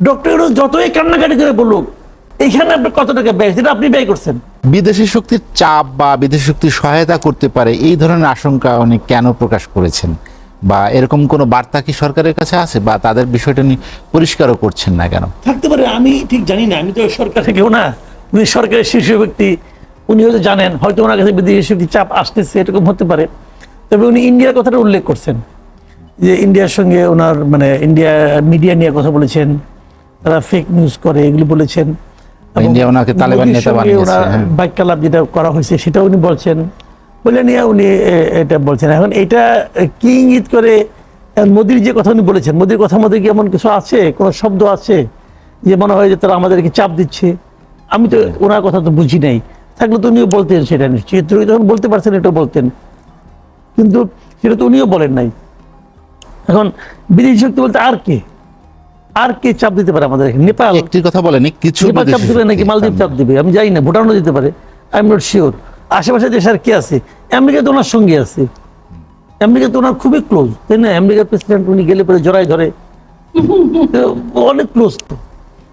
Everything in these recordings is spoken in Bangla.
ডক্টর ইউনূস যতই কান্নাকাটি করে বলুক, এখানে আপনি কত টাকা ব্যয়, সেটা আপনি ব্যয় করছেন। বিদেশি শক্তির চাপ বা বিদেশি শক্তির সহায়তা করতে পারে, এই ধরনের আশঙ্কা উনি কেন প্রকাশ করেছেন? বা এরকম কোনো বার্তা কি সরকারের কাছে আছে, বা তাদের বিষয়টা নিয়ে পরিষ্কারও করছেন না কেন? থাকতে পারে, আমি ঠিক জানি না, আমি তো সরকারে কেউ না, উনি সরকারের শীর্ষ ব্যক্তি, উনি হয়তো জানেন, হয়তো ওনার কাছে বিদেশি শক্তি চাপ আসতেছে, এরকম হতে পারে। তবে উনি ইন্ডিয়ার কথাটা উল্লেখ করছেন, যে ইন্ডিয়ার সঙ্গে ওনার মানে ইন্ডিয়া মিডিয়া নিয়ে কথা বলেছেন, তারা ফেক নিউজ করে এগুলো বলেছেন। ইন্ডিয়া ওনাকে তালেবান নেতা বানিয়েছে, বাক্যালাপ যেটা করা হয়েছে সেটা উনি বলছেন, বলে নিয়ে উনি এটা বলছেন। এখন এটা কি ইঙ্গিত করে? মোদির যে কথা উনি বলেছেন, মোদির কথার মধ্যে কি এমন কিছু আছে, কোনো শব্দ আছে যে মনে হয় যে তারা আমাদেরকে চাপ দিচ্ছে? আমি তো ওনার কথা তো বুঝি নাই, থাকলে তো উনিও বলতেন সেটা নিশ্চয়ই, যখন বলতে পারছেন এটা বলতেন, কিন্তু সেটা তো উনিও বলেন নাই। এখন বিদেশি শক্তি বলতে আর কে চাপ দিতে পারে আমাদের? নেপাল একটির কথা বলেনি, কিছু নেপাল চাপ দিবে নাকি মালদ্বীপ চাপ দিবে আমি জানি না, ভুটানও দিতে পারে, আই এম নট শিওর। আশেপাশে দেশ আর কে আছে? আমেরিকা তো ওনার সঙ্গে আছে, আমেরিকা তো ওনার খুবই ক্লোজ, তাই না? আমেরিকার প্রেসিডেন্ট উনি গেলে পরে জড়াই ধরে, তো অনেক ক্লোজ।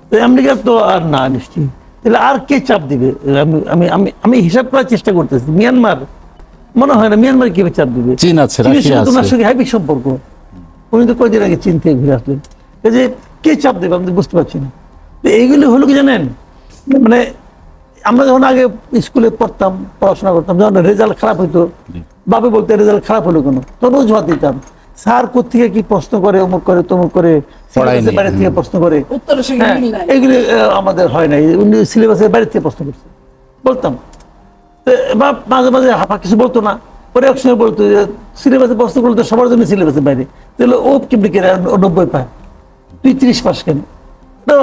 তো আমেরিকার তো আর না নিশ্চয়ই, তাহলে আর কে চাপ দিবে? আমি আমি আমি আমি হিসাব করার চেষ্টা করতেছি। মিয়ানমার মনে হয় না, মিয়ানমার কি চাপ দিবে? চীন আছে, চীনের রাশিয়া সঙ্গে তো ওনার আছে। সঙ্গে হ্যাপি সম্পর্ক, উনি তো কয়দিন আগে চীন থেকে ঘুরে আসলেন। এই যে কে চাপ দেবে আমি তো বুঝতে পারছি না। তো এইগুলি হলো কি জানেন, মানে আমরা যখন আগে স্কুলে পড়তাম, পড়াশোনা করতাম, যখন রেজাল্ট খারাপ হইতো, বাবা বলতে রেজাল্ট খারাপ হলো কেন, তখন অজুহাত দিতাম, স্যার কোত্থেকে কি প্রশ্ন করে, অমুক করে তমুক করে, সিলেবাসের বাইরে থেকে প্রশ্ন করে, হ্যাঁ, এগুলি আমাদের হয় নাই, উনি সিলেবাসের বাইরে থেকে প্রশ্ন করছে বলতাম। বা মাঝে মাঝে হাফা কিছু বলতো না, পরে এক সময় বলতো যে সিলেবাসে প্রশ্ন করলে তো সবার জন্য সিলেবাসের বাইরে, তাহলে ও কেমনি কেন 90 পায়, তুই 30 পাস কেন?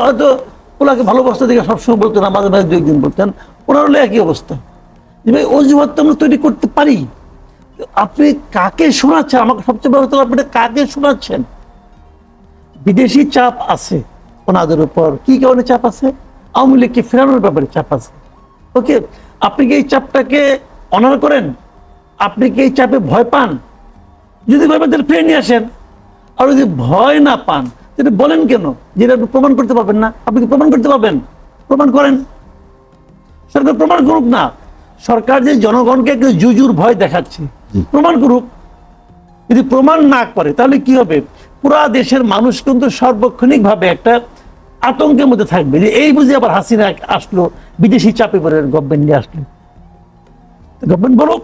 হয়তো ওনাকে ভালোবাসা দিকে সবসময় বলতো না, মাঝে মাঝে 2 একদিন বলতেন। ওনার হলো একই অবস্থা, যে ভাই অজুহাত তো আমরা তৈরি করতে পারি। আপনি কাকে শোনাচ্ছেন? আমাকে সবচেয়ে বড় কথা, আপনি কাকে শোনাচ্ছেন? বিদেশি চাপ আছে ওনাদের উপর, কি কারণে চাপ আছে? আওয়ামী লীগকে ফেরানোর ব্যাপারে চাপ আছে। ওকে, আপনি কি এই চাপটাকে অনার করেন? আপনি কি এই চাপে ভয় পান? যদি ভয় পান তাহলে ফিরে নিয়ে আসেন। আর যদি ভয় না পান তাহলে বলেন কেন যেটা আপনি প্রমাণ করতে পারবেন না? আপনি কি প্রমাণ করতে পারবেন? প্রমাণ করেন। সরকার প্রমাণ করুক না, সরকার যে জনগণকে একটা জুজুর ভয় দেখাচ্ছে, প্রমাণ করুক। যদি প্রমাণ না করে তাহলে কি হবে? পুরা দেশের মানুষ কিন্তু সার্বক্ষণিক ভাবে একটা আতঙ্কের মধ্যে থাকবে, যে এই বুঝে আবার হাসিনা আসলো, বিদেশি চাপে পড়ে গভর্নমেন্ট নিয়ে আসলো। গভর্নমেন্ট বলুক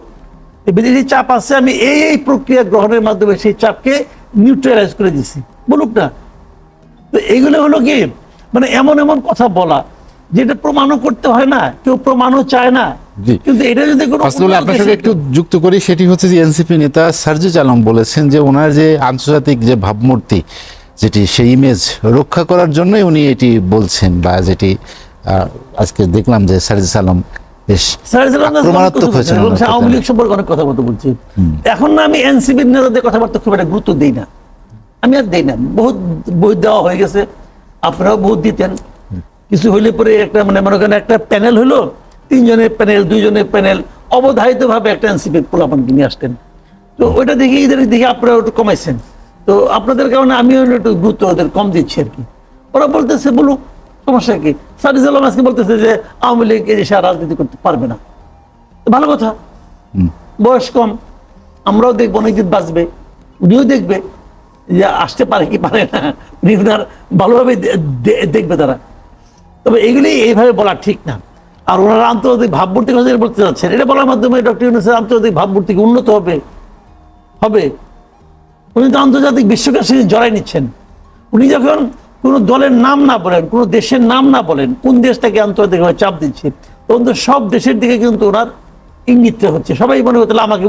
বিদেশি চাপ আছে, আমি এই প্রক্রিয়া গ্রহণের মাধ্যমে সেই চাপকে নিউট্রালাইজ করে দিছি, বলুক না। তো এইগুলো হলো কি, মানে এমন এমন কথা বলা যেটা প্রমাণও করতে হয় না, কেউ প্রমাণও চায় না। কিন্তু এটা যদি আপনার সঙ্গে একটু যুক্ত করি, সেটি হচ্ছে যে এনসিপি নেতা সার্জিস আলম বলেছেন যে ওনার যে আন্তর্জাতিক যে ভাবমূর্তি, যেটি সেই ইমেজ রক্ষা করার জন্যই উনি এটি বলছেন, বা যেটি আজকে দেখলাম যে সার্জিস আলম আওয়ামী লীগ সম্পর্কে অনেক কথা বলছি। এখন না আমি এনসিপির নেতাদের কথাবার্তা খুব একটা গুরুত্ব দিই না, আমি আর দেই না। বহুত বই দেওয়া হয়ে গেছে, আপনারাও বহুত দিতেন। কিছু হইলে পরে একটা মানে মনে করেন একটা প্যানেল হলো, 3 জনের প্যানেল, 2 জনের প্যানেল, অবধারিত ভাবে একটা এনসিপির পোলাপানকে নিয়ে আসতেন। তো ওইটা দেখে দেখে আপনারা একটু কমাইছেন। তো আপনাদের কারণে আমিও একটু গুরুত্ব ওদের কম দিচ্ছি আর কি। ওরা বলতেছে বলুক, সমস্যা কি? সার্জিস আলম আজকে বলতেছে যে আওয়ামী লীগ এই দেশে রাজনীতি করতে পারবে না, ভালো কথা, বয়স কম, আমরাও দেখবো অনেকদিন বাঁচবে, উনিও দেখবে যে আসতে পারে কি পারে না, উনার ভালোভাবে দেখবে তারা। তবে এগুলি এইভাবে বলা ঠিক না। আর ওনারা আন্তর্জাতিক ভাবমূর্তি কথা বলতে চাচ্ছেন, এটা বলার মাধ্যমে ডক্টর ইউনূসের আন্তর্জাতিক ভাবমূর্তি উন্নত হবে। উনি তো আন্তর্জাতিক বিশ্বকে জড়াই নিচ্ছেন। উনি যখন কোনো দলের নাম না বলেন, কোনো দেশের নাম না বলেন, কোন দেশটাকে আন্তর্জাতিকভাবে চাপ দিচ্ছে, তখন তো সব দেশের দিকে কিন্তু ওনার ইঙ্গিতটা হচ্ছে। সবাই মনে করতে আমাকে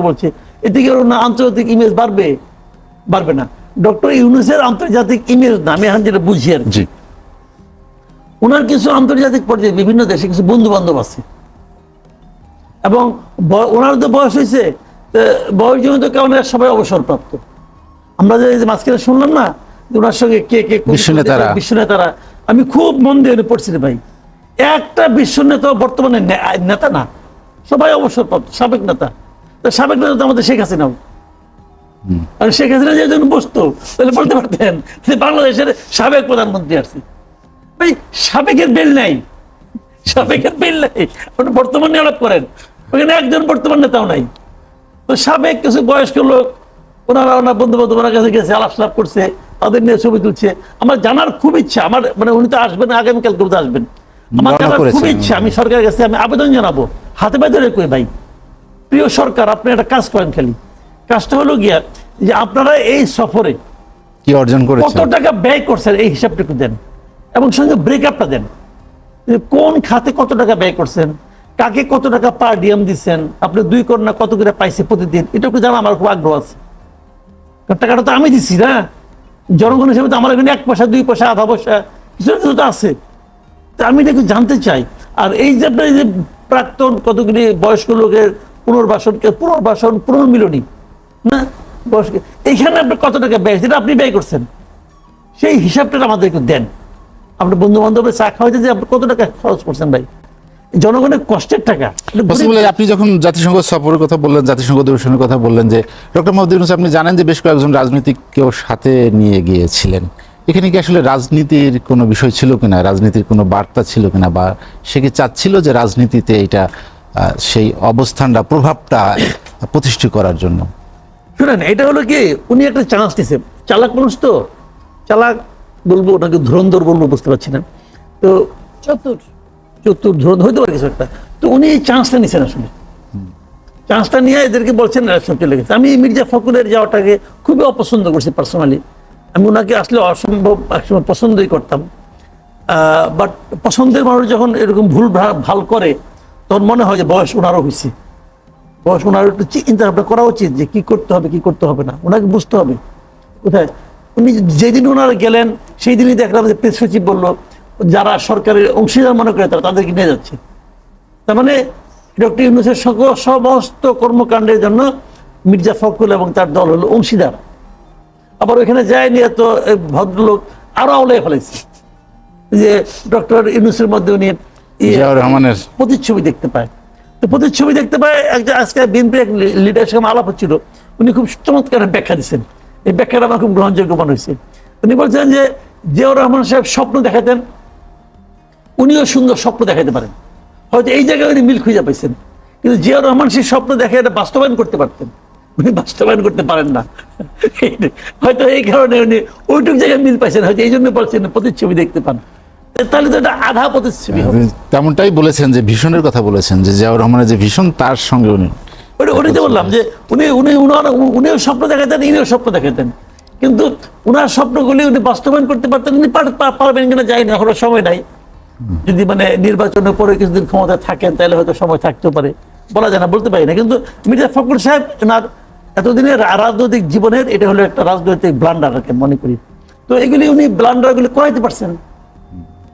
বলছে, এদিকে ওনার আন্তর্জাতিক ইমেজ বাড়বে না। ডক্টর ইউনূসের আন্তর্জাতিক ইমেজ না, আমি এখন যেটা বুঝি আর কি, ওনার কিছু আন্তর্জাতিক পর্যায়ে বিভিন্ন দেশে কিছু বন্ধু বান্ধব আছে, এবং ওনার তো বয়স হয়েছে, বয়সজনিত কারণে সবাই অবসরপ্রাপ্ত। আমরা যে মাঝখানে শুনলাম না ওনার সঙ্গে কে কে বিশ্ব নেতারা, আমি খুব মন দিয়ে পড়ছি রে ভাই, একটা বিশ্ব নেতা বর্তমানে নেতা না, সবাই অবসরপ্রাপ্ত সাবেক নেতা। সাবেক নেতা তো আমাদের শেখ হাসিনাও, আর শেখ হাসিনা যেজন বসতো তাহলে বলতে পারতেন যে বাংলাদেশের সাবেক প্রধানমন্ত্রী আসছে। ভাই সাবেকের বেল নাই, সাবেকের বেল নাই, আপনি বর্তমানে আলাপ করেন, ওখানে একজন বর্তমান নেতাও নাই। তো সাবেক কিছু বয়স্ক লোক ওনারা ওনার বন্ধু বান্ধব ওনার কাছে গেছে, আলাপ সালাপ করছে, তাদের নিয়ে ছবি তুলছে। আমার জানার খুব ইচ্ছা, আমার মানে উনি তো আসবেন আগামীকাল কবে আসবেন, আমার জানার খুব ইচ্ছা, আমি সরকারের কাছে আমি আবেদন জানাবো, হাতে পায়ে ধরে কই ভাই প্রিয় সরকার আপনি একটা কাজ করেন, খালি কাজটা হলো গিয়া যে আপনারা এই সফরে কি অর্জন কত করেছেন, টাকা ব্যয় করছেন এই হিসাবটুকু দেন, এবং সঙ্গে ব্রেকআপটা দেন, যে কোন খাতে কত টাকা ব্যয় করছেন, কাকে কত টাকা পার ডিএম দিচ্ছেন, আপনি 2 কন্যা কত করে পাইছে প্রতিদিন, এটা একটু জানা আমার খুব আগ্রহ আছে। কারণ টাকাটা তো আমি দিচ্ছি না, জনগণ হিসেবে তো আমার এখানে 1 পয়সা 2 পয়সা আধা পয়সা কিছু না কিছু তো আছে, তা আমি এটা একটু জানতে চাই। আর এই যে আপনার এই যে প্রাক্তন কতগুলি বয়স্ক লোকের পুনর্মিলনী না বয়স্ক, এইখানে আপনি কত টাকা ব্যয়, যেটা আপনি ব্যয় করছেন সেই হিসাবটা আমাদেরকে দেন। আপনার বন্ধু বান্ধবের চা খাওয়াইতে যে আপনি কত টাকা খরচ করছেন ভাই, জনগণের কষ্টের টাকা। পসিবল। আপনি যখন জাতিসংঘ সফরের কথা বললেন, জাতিসংঘ অধিবেশনের কথা বললেন, যে ডক্টর মোহাম্মদ ইউনূস আপনি জানেন যে বেশ কয়েকজন রাজনীতিককেও সাথে নিয়ে গিয়েছিলেন, এখানে কি আসলে রাজনীতির কোনো বিষয় ছিল কিনা, রাজনীতির কোনো বার্তা ছিল কিনা, বা সে কি চাচ্ছিল যে রাজনীতিতে এটা সেই অবস্থানটা প্রভাবটা প্রতিষ্ঠিত করার জন্য? শুনেন, এটা হলো কি উনি একটা চান্স নিছে, চালাক মানুষ তো, চালাক বলবো ওনাকে ধুরন্ধর বলবো বুঝতে পারছি না, তো চতুর ধুরন্ধর হইতে পারে কিছু একটা। তো উনি এই চান্সটা নিছেন, আসলে চান্সটা নিয়ে এদেরকে বলছেন সব চলে গেছে। আমি মির্জা ফখরুলের যাওয়াটাকে খুবই অপছন্দ করছি পার্সোনালি, আমি ওনাকে আসলে অসম্ভব একসময় পছন্দই করতাম, বাট পছন্দের মানুষ যখন এরকম ভুল ভাল করে তখন মনে হয় যে বয়স ওনারও হয়েছে, বয়স ওনার একটু চিন্তা ভাবনা করা উচিত যে কি করতে হবে কি করতে হবে না, ওনাকে বুঝতে হবে কোথায়। উনি যেদিন ওনারা গেলেন সেই দিনই দেখলাম যে প্রেস সচিব বললো যারা সরকারের অংশীদার মনে করে তারা তাদেরকে নিয়ে যাচ্ছে। তার মানে ডক্টর ইউনূসের সমস্ত কর্মকাণ্ডের জন্য মির্জা ফখরুল এবং তার দল হলো অংশীদার। আবার ওইখানে যায় নিয়ে তো ভদ্রলোক আরো আওলাই ফেলেছে যে ডক্টর ইউনূসের মধ্যে উনি জিয়াউর রহমানের প্রতিচ্ছবি দেখতে পায়। তো প্রতিচ্ছবি দেখতে পায় আজকে বিএনপি এক লিডারের সঙ্গে আলাপ হচ্ছিল, উনি খুব চমৎকার ব্যাখ্যা দিচ্ছেন, এই ব্যাখ্যাটা আমার খুব গ্রহণযোগ্য মনে হয়েছে। উনি বলছেন যে জিয়াউর রহমান সাহেব স্বপ্ন দেখাতেন, উনিও সুন্দর স্বপ্ন দেখাতে পারেন, হয়তো এই জায়গায় উনি মিল খুঁজে পাইছেন, কিন্তু জিয়াউর রহমান সেই স্বপ্ন দেখে এটা বাস্তবায়ন করতে পারতেন, উনি বাস্তবায়ন করতে পারেন না, হয়তো এই কারণে উনি ওইটুক জায়গায় মিল পাইছেন, হয়তো এই জন্য বলছেন প্রতিচ্ছবি দেখতে পান, তাহলে তো এটা আধা প্রতিচ্ছবি হবে। তেমনটাই বলেছেন, যে ভীষণের কথা বলেছেন, যে জিয়াউর রহমানের যে ভীষণ তার সঙ্গে উনি ওটাই বললাম যে উনিও স্বপ্ন দেখাতেন, ইনিও স্বপ্ন দেখাতেন, কিন্তু উনার স্বপ্নগুলি উনি বাস্তবায়ন করতে পারতেন, উনি পারবেন কিনা যাই না, এখন সময় নাই, যদি মানে নির্বাচনের পরে কিছুদিন ক্ষমতা থাকেন তাহলে হয়তো সময় থাকতেও পারে, বলা যায় না, বলতে পারি না। কিন্তু মির্জা ফখরুল সাহেব ওনার এতদিনের রাজনৈতিক জীবনের এটা হলো একটা রাজনৈতিক ব্লান্ডার মনে করি। তো এগুলি উনি ব্লান্ডারগুলি করাইতে পারছেন,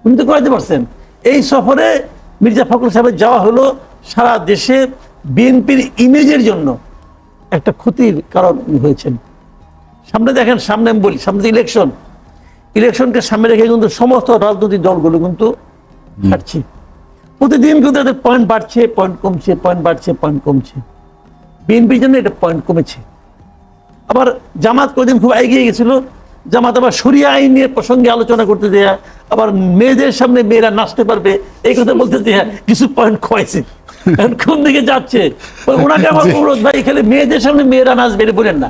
উনি তো করাইতে পারছেন। এই সফরে মির্জা ফখরুল সাহেবের যাওয়া হলো সারা দেশে বিএনপির ইমেজের জন্য একটা ক্ষতির কারণ হয়েছেন। সামনে দেখেন, সামনে আমি বলি, সামনে ইলেকশনকে সামনে রেখে কিন্তু সমস্ত রাজনৈতিক দলগুলো কিন্তু হাঁটছে, প্রতিদিন কিন্তু তাদের পয়েন্ট বাড়ছে, পয়েন্ট কমছে, পয়েন্ট বাড়ছে, পয়েন্ট কমছে। বিএনপির জন্য এটা পয়েন্ট কমেছে। আবার জামাত কদিন খুব এগিয়ে গেছিল, জামাত আবার শরিয়া আইন নিয়ে প্রসঙ্গে আলোচনা করতে দেয়া, আবার মেয়েদের সামনে মেয়েরা নাচতে পারবে এই কথা বলতে দেয়া, কিছু পয়েন্ট খোয়াইছে। কোন দিকে যাচ্ছে ওনাকে আমার অনুরোধ, ভাই এখানে মেয়েদের সামনে মেয়েরা নাচবে এটা বলেন না,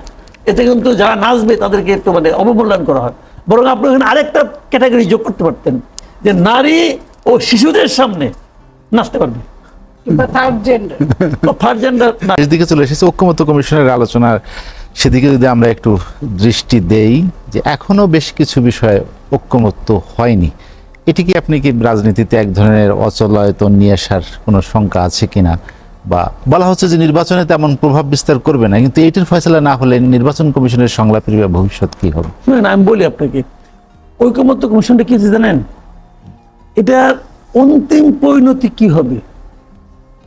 এতে কিন্তু যারা নাচবে তাদেরকে একটু মানে অবমূল্যায়ন করা হয়। বরং আপনি এখানে আরেকটা ক্যাটাগরি যোগ করতে পারতেন, যে নারী ও শিশুদের সামনে নাচতে পারবে, থার্ড জেন্ডার। দিকে চলে এসেছে ঐক্যমত্য কমিশনের আলোচনার, সেদিকে যদি আমরা একটু দৃষ্টি দেই, যে এখনো বেশ কিছু বিষয়ে ঐক্যমত্য হয়নি, এটি কি আপনি কি রাজনীতিতে এক ধরনের অচলায়তন নিয়ে আসার কোনো শঙ্কা আছে কিনা? বা বলা হচ্ছে যে নির্বাচনে তেমন প্রভাব বিস্তার করবে না, কিন্তু এটির ফয়সালা না হলে নির্বাচন কমিশনের সংলাপের ভবিষ্যৎ কি হবে? আমি বলি আপনাকে, ঐকমত্য কমিশনটা কি জানেন, এটার অন্তিম পরিণতি কি হবে?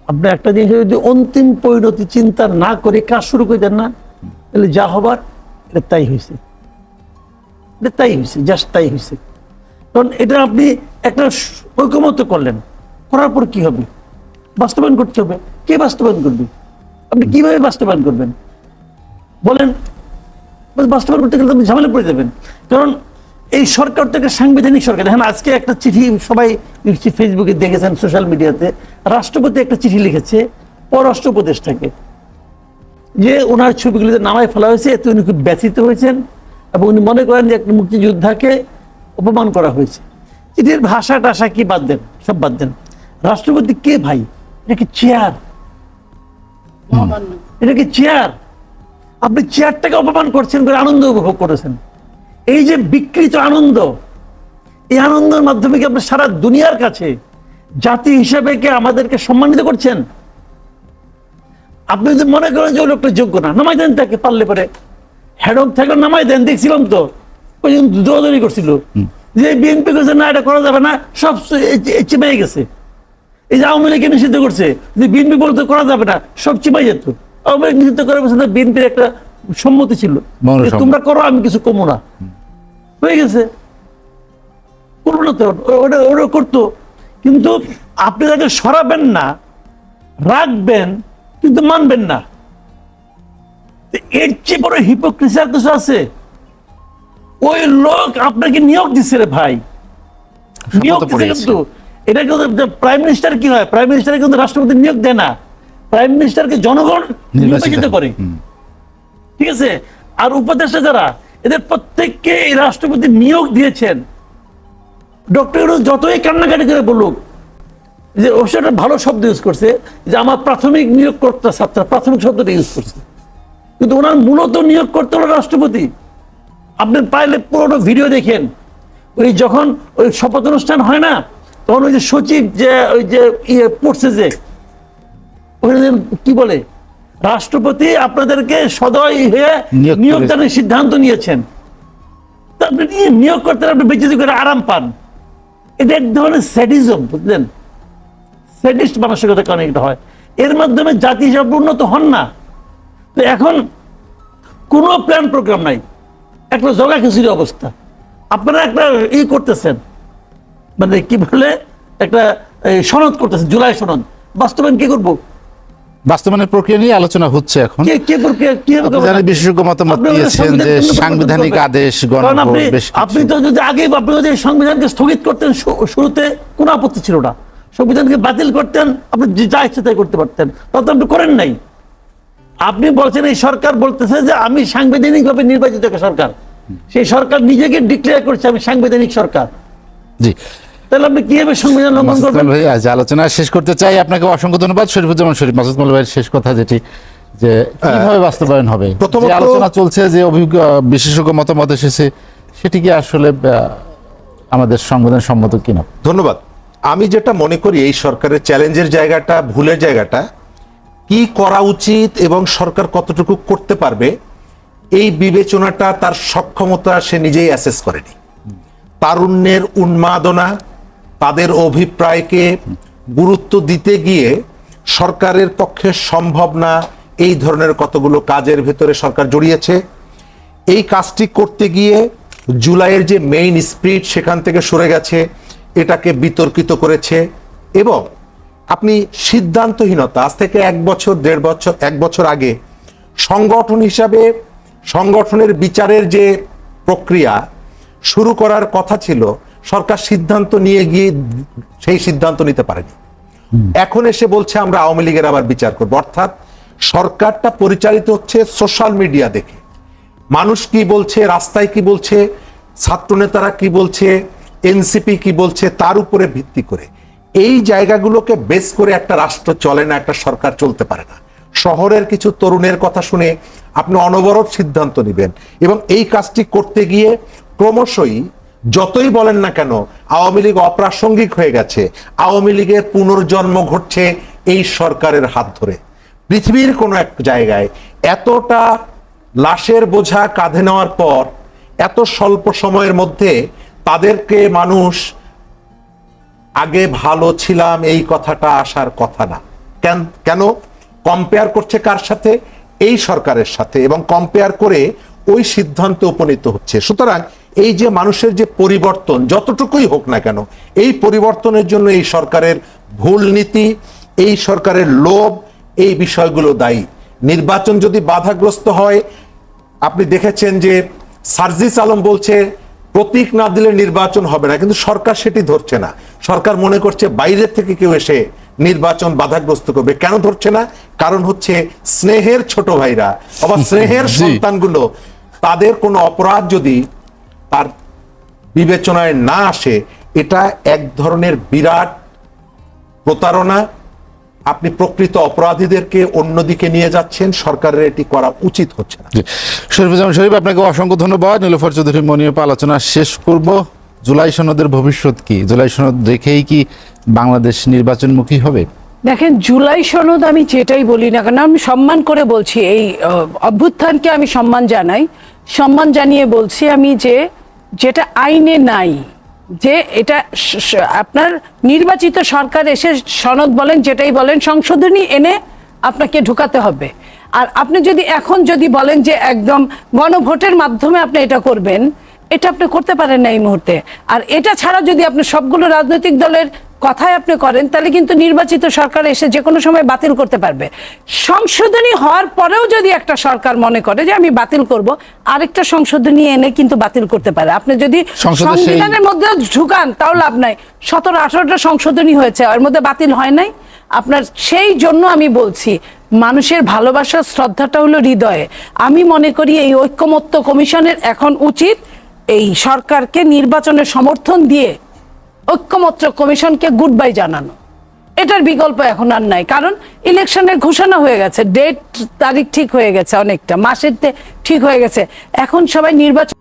আপনি একটা জিনিস যদি অন্তিম পরিণতি চিন্তা না করে কাজ শুরু করে দেন না, তাহলে যা হবার এটা তাই হয়েছে, এটা তাই হয়েছে, জাস্ট তাই হয়েছে। কারণ এটা আপনি একটা ঐকমত্য করলেন, করার পর কি হবে? বাস্তবায়ন করতে হবে। কে বাস্তবায়ন করবে? আপনি কিভাবে বাস্তবায়ন করবেন বলেন? বাস্তবায়ন করতে গেলে আপনি ঝামেলা পড়ে যাবেন। কারণ এই সরকার তো একটা সাংবিধানিক সরকার। দেখেন আজকে একটা চিঠি সবাই ফেসবুকে দেখেছেন, সোশ্যাল মিডিয়াতে, রাষ্ট্রপতি একটা চিঠি লিখেছে পররাষ্ট্র উপদেষ্টাকে, যে ওনার ছবিগুলিতে নামায় ফেলা হয়েছে, এতে উনি খুব ব্যথিত হয়েছেন এবং উনি মনে করেন যে একটা মুক্তিযোদ্ধাকে অপমান করা হয়েছে। চিঠির ভাষা টাষা কি বাদ দেন, সব বাদ দেন। রাষ্ট্রপতি কে ভাই? এটা কি চেয়ার? এটা কি চেয়ার? আপনি চেয়ারটাকে অপমান করছেন করে আনন্দ উপভোগ করেছেন। এই যে বিকৃত আনন্দ, এই আনন্দের মাধ্যমে কি আপনি সারা দুনিয়ার কাছে জাতি হিসেবে কি আমাদেরকে সম্মানিত করছেন? আপনি যদি মনে করেন যে ওই লোকটা যোগ্য না, নামাই দেন তাকে, পারলে পরে হেড অফ থাকলে নামাই দেন। দেখছিলাম তো ওই দৌড়াদৌড়ি করছিল যে বিএনপি করছে না, এটা করা যাবে না, সব চিমাই গেছে। এই যে আওয়ামী লীগকে নিষিদ্ধ করছে, যে বিএনপি বলতে করা যাবে না, সব চিমাই যেত। আওয়ামী লীগ নিষিদ্ধ করার পেছনে বিএনপির একটা সম্মতি ছিল, তোমরা করো আমি কিছু কমো না, হয়ে গেছে। করবো না তো, ওরা করতো। কিন্তু আপনি তাকে সরাবেন না, রাখবেন, কিন্তু মানবেন না। এর চেয়ে বড় হিপোক্রেসি আর কিছু আছে? ওই লোক আপনাকে নিয়োগ দিচ্ছে রে ভাই, নিয়োগ দিচ্ছে। কিন্তু এটা কিন্তু প্রাইম মিনিস্টার কি হয়? প্রাইম মিনিস্টার কিন্তু রাষ্ট্রপতি নিয়োগ দেয় না, প্রাইম মিনিস্টারকে জনগণ নির্বাচিত করে, ঠিক আছে? আর উপদেষ্টা যারা, এদের প্রত্যেককে এই রাষ্ট্রপতি নিয়োগ দিয়েছেন। ডক্টর ইউনূস যতই কান্নাকাটি করে বলুক, যে অবশ্যই একটা ভালো শব্দ ইউজ করছে, যে আমার প্রাথমিক নিয়োগকর্তা ছাত্র, প্রাথমিক শব্দটা ইউজ করছে, কিন্তু ওনার মূলত নিয়োগ করতে হলো রাষ্ট্রপতি। আপনি পাইলে পুরোনো ভিডিও দেখেন, ওই যখন ওই শপথ অনুষ্ঠান হয় না, তখন ওই যে সচিব যে ওই যে ইয়ে পড়ছে, যে ওখানে কি বলে, রাষ্ট্রপতি আপনাদেরকে সদয় হয়ে নিয়োগদানের সিদ্ধান্ত নিয়েছেন। আপনি নিয়োগ করতে আপনি বেঁচে করে আরাম পান। এটা এক ধরনের স্যাডিজম, বুঝলেন? স্যাডিস্ট মানসিকতার কারণে এটা হয়। এর মাধ্যমে জাতি হিসাবে উন্নত হন না। তো এখন কোনো প্ল্যান প্রোগ্রাম নাই, একটা জগা খিচুড়ি অবস্থা। আপনারা একটা করতেছেন, মানে কি বলে, একটা সনদ করতেছেন, জুলাই সনদ। বাস্তবায়ন কি করবো? বাস্তবায়নের প্রক্রিয়া নিয়ে আলোচনা হচ্ছে এখন। বিশেষজ্ঞ মতামত দিয়েছেন যে সাংবিধানিক আদেশ, আপনি তো যদি আগে আপনি যদি সংবিধানকে স্থগিত করতেন, শুরুতে কোনো আপত্তি ছিল না, সংবিধানকে বাতিল করতেন, আপনি যা ইচ্ছে তাই করতে পারতেন, তত আপনি করেন নাই। আপনি বলছেন এই সরকার বলতেছে যে আমি সাংবিধানিক ভাবে নির্বাচিত একটা সরকার, সেই সরকার নিজেকে ডিক্লেয়ার করছে আমি সাংবিধানিক সরকার। জি, তাহলে আপনি কিভাবে সংবিধান লঙ্ঘন করবেন? ভাই আজ আলোচনা শেষ করতে চাই। আপনাকে অসংখ্য ধন্যবাদ। শরীফুজ্জামান শরীফ, মাসুদ মাল্লা ভাইয়ের শেষ কথা যেটি, যে কিভাবে বাস্তবায়ন হবে, যে আলোচনা চলছে, যে অভিজ্ঞ বিশেষজ্ঞ মতামত এসেছে, সেটি কি আসলে আমাদের সংবিধান সম্মত কিনা? ধন্যবাদ। আমি যেটা মনে করি, এই সরকারের চ্যালেঞ্জের জায়গাটা, ভুলের জায়গাটা, কি করা উচিত এবং সরকার কতটুকু করতে পারবে, এই বিবেচনাটা, তার সক্ষমতা সে নিজেই অ্যাসেস করেনি। তারুণ্যের উন্মাদনা, তাদের অভিপ্রায়কে গুরুত্ব দিতে গিয়ে সরকারের পক্ষে সম্ভব না এই ধরনের কতগুলো কাজের ভেতরে সরকার জড়িয়েছে। এই কাজটি করতে গিয়ে জুলাইয়ের যে মেইন স্পিরিট, সেখান থেকে সরে গেছে, এটাকে বিতর্কিত করেছে। এবং আপনি সিদ্ধান্তহীনতা, আজ থেকে 1 বছর 1.5 বছর 1 বছর আগে সংগঠন হিসাবে সংগঠনের বিচারের যে প্রক্রিয়া শুরু করার কথা ছিল, সরকার সিদ্ধান্ত নিয়ে গিয়ে সেই সিদ্ধান্ত নিতে পারেনি। এখন এসে বলছে আমরা আওয়ামী লীগের আবার বিচার করব। অর্থাৎ সরকারটা পরিচালিত হচ্ছে সোশ্যাল মিডিয়া দেখে, মানুষ কি বলছে, রাস্তায় কি বলছে, ছাত্রনেতারা কি বলছে, এনসিপি কি বলছে, তার উপরে ভিত্তি করে। এই জায়গাগুলোকে বেস করে একটা রাষ্ট্র চলে না, একটা সরকার চলতে পারে না। শহরের কিছু তরুণের কথা শুনে আপনি অনবরত সিদ্ধান্ত নেবেন, এবং এই কাজটি করতে গিয়ে ক্রমশই যতই বলেন না কেন আওয়ামী লীগ অপ্রাসঙ্গিক হয়ে গেছে, আওয়ামী লীগের পুনর্জন্ম ঘটছে এই সরকারের হাত ধরে। পৃথিবীর কোনো এক জায়গায় এতটা লাশের বোঝা কাঁধে নেওয়ার পর এত স্বল্প সময়ের মধ্যে তাদেরকে মানুষ আগে ভালো ছিলাম এই কথাটা আসার কথা না। কেন কম্পেয়ার করছে কার সাথে? এই সরকারের সাথে, এবং কম্পেয়ার করে ওই সিদ্ধান্তে উপনীত হচ্ছে। সুতরাং এই যে মানুষের যে পরিবর্তন যতটুকুই হোক না কেন, এই পরিবর্তনের জন্য এই সরকারের ভুল নীতি, এই সরকারের লোভ, এই বিষয়গুলো দায়ী। নির্বাচন যদি বাধাগ্রস্ত হয়, আপনি দেখেছেন যে সার্জিস আলম বলছে প্রতীক না দিলে নির্বাচন হবে না, কিন্তু সরকার সেটি ধরছে না। সরকার মনে করছে বাইরে থেকে কেউ এসে নির্বাচন বাধাগ্রস্ত করবে। কেন ধরছে না? কারণ হচ্ছে স্নেহের ছোট ভাইরা আবার স্নেহের জি। সন্তানগুলো, তাদের কোনো অপরাধ যদি তার বিবেচনায় না আসে, এটা এক ধরনের বিরাট প্রতারণা। আপনি প্রকৃত অপরাধীদেরকে অন্যদিকে নিয়ে যাচ্ছেন, সরকারের এটি করা উচিত হচ্ছে না। জি। শরীফুজ্জামান শরীফ, আপনাকে অসংখ্য ধন্যবাদ। নীলুফার চৌধুরী মনির আলোচনা শেষ করব। জুলাই সনদের ভবিষ্যৎ কি? জুলাই সনদ রেখেই কি বাংলাদেশ নির্বাচনমুখী হবে? দেখেন, জুলাই সনদ আমি যেটাই বলি না কেন, আমি সম্মান করে বলছি, এই অভ্যুত্থানকে আমি সম্মান জানাই। সম্মান জানিয়ে বলছি আমি যে যেটা আইনে নাই, যে এটা আপনার নির্বাচিত সরকার এসে সনদ বলেন যেটাই বলেন সংশোধনী এনে আপনাকে ঢুকাতে হবে। আর আপনি যদি এখন যদি বলেন যে একদম গণভোটের মাধ্যমে আপনি এটা করবেন, এটা আপনি করতে পারেন না এই মুহূর্তে। আর এটা ছাড়া যদি আপনি সবগুলো রাজনৈতিক দলের কথাই আপনি করেন, তাহলে কিন্তু নির্বাচিত সরকার এসে যে কোনো সময় বাতিল করতে পারবে। সংশোধনী হওয়ার পরেও যদি একটা সরকার মনে করে যে আমি বাতিল করব, আরেকটা সংশোধনী এনে কিন্তু বাতিল করতে পারে। আপনি যদি সংবিধানের মধ্যে ঢুকান তাও লাভ নাই। 17-18টা সংশোধনী হয়েছে, এর মধ্যে বাতিল হয় নাই আপনার। সেই জন্য আমি বলছি, মানুষের ভালোবাসা শ্রদ্ধাটা হলো হৃদয়ে। আমি মনে করি এই ঐক্যমত্য কমিশনের এখন উচিত এই সরকারকে নির্বাচনের সমর্থন দিয়ে ঐক্যমত্য কমিশনকে গুড বাই জানানো। এটার বিকল্প এখন আর নাই, কারণ ইলেকশনের ঘোষণা হয়ে গেছে, ডেট তারিখ ঠিক হয়ে গেছে, অনেকটা মাসের ঠিক হয়ে গেছে। এখন সবাই নির্বাচন